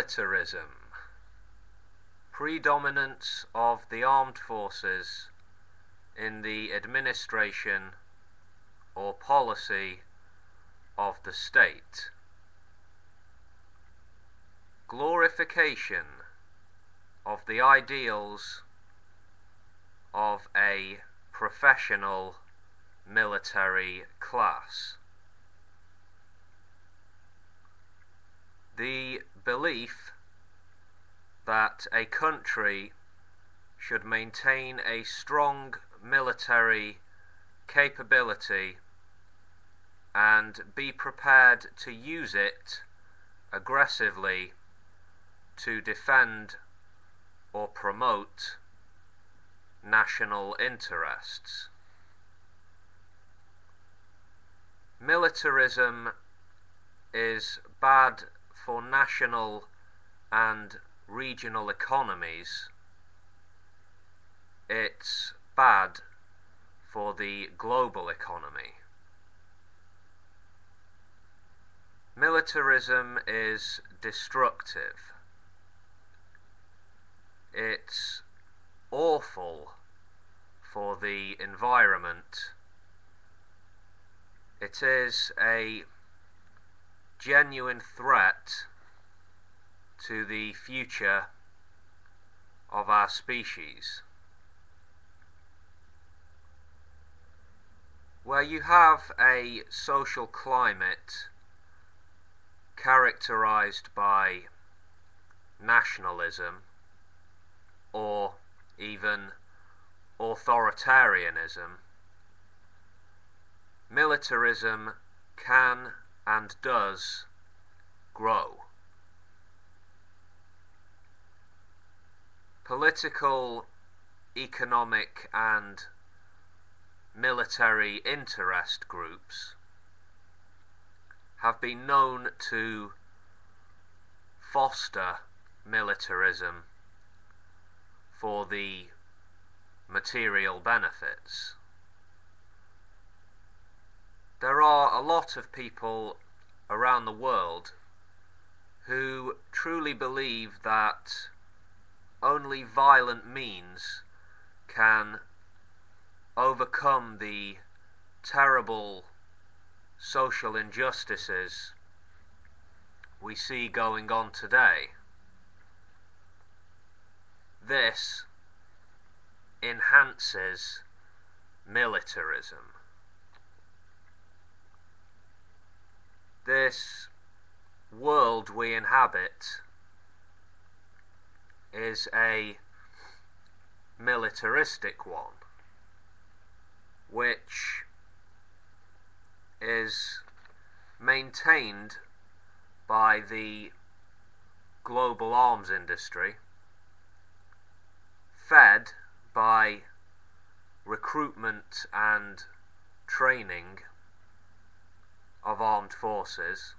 Militarism. Predominance of the armed forces in the administration or policy of the state. Glorification of the ideals of a professional military class. The belief that a country should maintain a strong military capability and be prepared to use it aggressively to defend or promote national interests. Militarism is bad for national and regional economies. It's bad for the global economy. Militarism is destructive. It's awful for the environment. It is a genuine threat to the future of our species. Where you have a social climate characterized by nationalism or even authoritarianism, militarism can and does grow. Political, economic and military interest groups have been known to foster militarism for the material benefits. There are a lot of people around the world who truly believe that only violent means can overcome the terrible social injustices we see going on today. This enhances militarism. This world we inhabit is a militaristic one, which is maintained by the global arms industry, fed by recruitment and training of armed forces,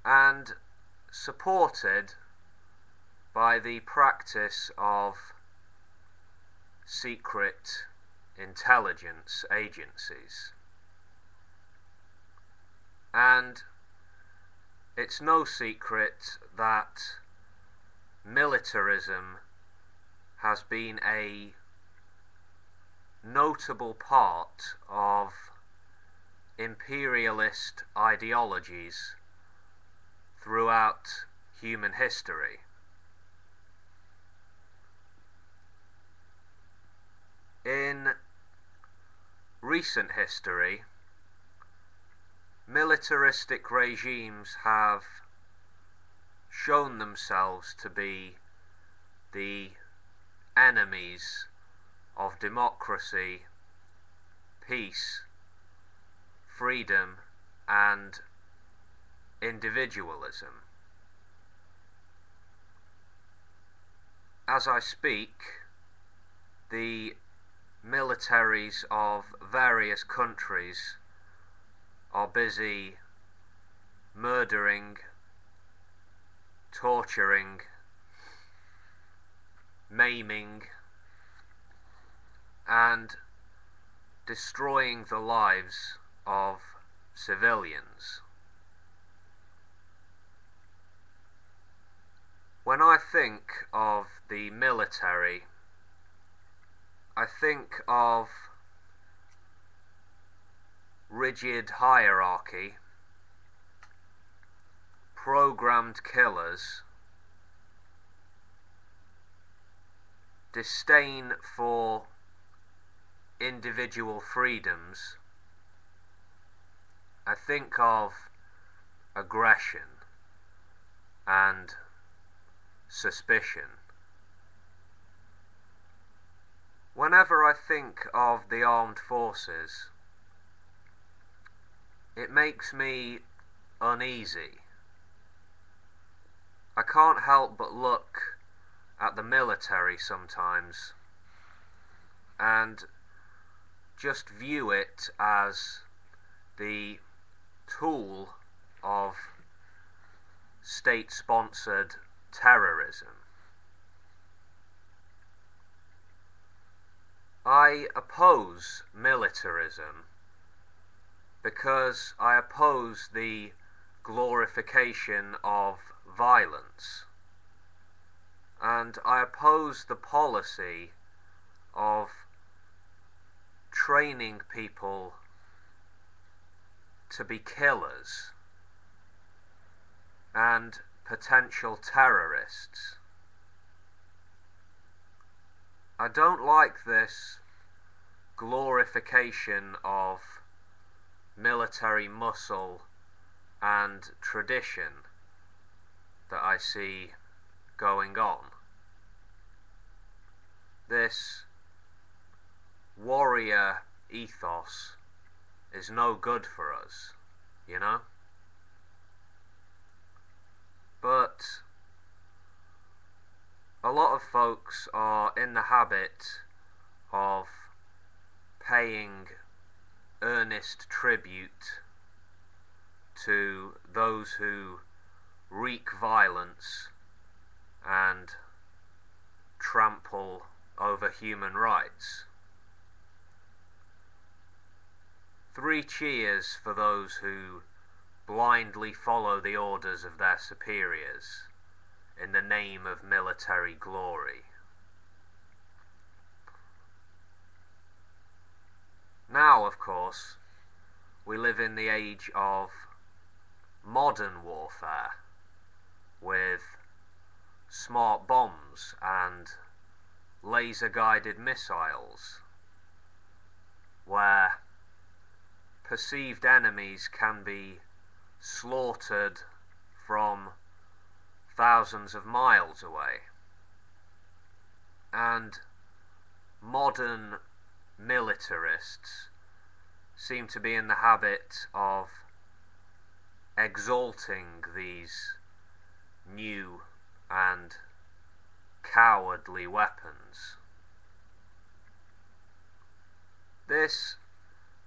and supported by the practice of secret intelligence agencies. And it's no secret that militarism has been a notable part of imperialist ideologies throughout human history. In recent history, militaristic regimes have shown themselves to be the enemies of democracy, peace, freedom, and individualism. As I speak, the militaries of various countries are busy murdering, torturing, maiming, and destroying the lives of civilians. When I think of the military, I think of rigid hierarchy, programmed killers, disdain for individual freedoms. I think of aggression and suspicion. Whenever I think of the armed forces, it makes me uneasy. I can't help but look at the military sometimes and just view it as the tool of state-sponsored terrorism. I oppose militarism because I oppose the glorification of violence, and I oppose the policy of training people to be killers and potential terrorists. I don't like this glorification of military muscle and tradition that I see going on. This warrior ethos is no good for us, you know? But a lot of folks are in the habit of paying earnest tribute to those who wreak violence and trample over human rights. 3 cheers for those who blindly follow the orders of their superiors in the name of military glory. Now, of course, we live in the age of modern warfare with smart bombs and laser-guided missiles, where perceived enemies can be slaughtered from thousands of miles away. And modern militarists seem to be in the habit of exalting these new and cowardly weapons. This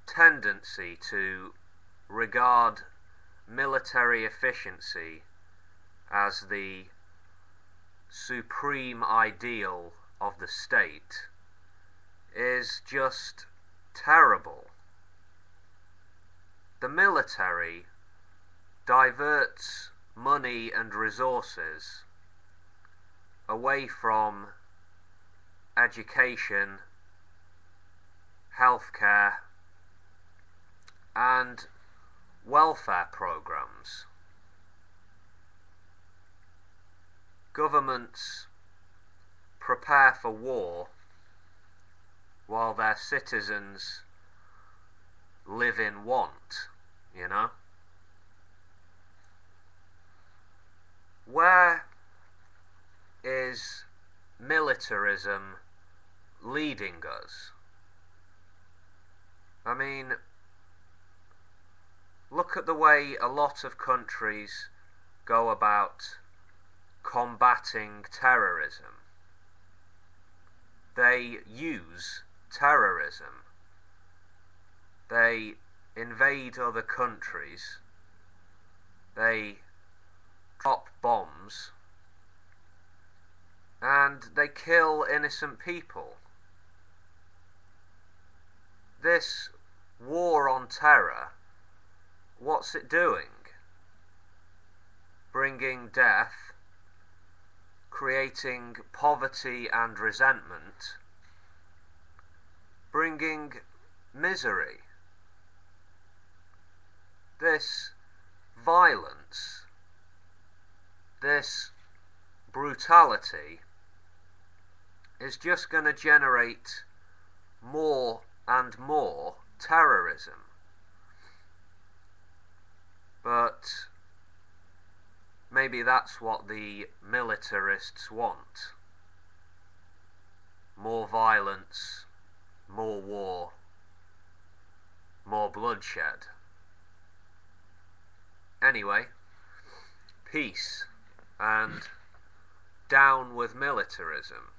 tendency to regard military efficiency as the supreme ideal of the state is just terrible. The military diverts money and resources away from education, healthcare, and welfare programs. Governments prepare for war while their citizens live in want, you know? Where is militarism leading us? I mean, look at the way a lot of countries go about combating terrorism. They use terrorism. They invade other countries. They drop bombs. And they kill innocent people. This war on terror, what's it doing? Bringing death, creating poverty and resentment, bringing misery. This violence, this brutality is just going to generate more and more terrorism. But maybe that's what the militarists want. More violence, more war, more bloodshed. Anyway, peace and down with militarism.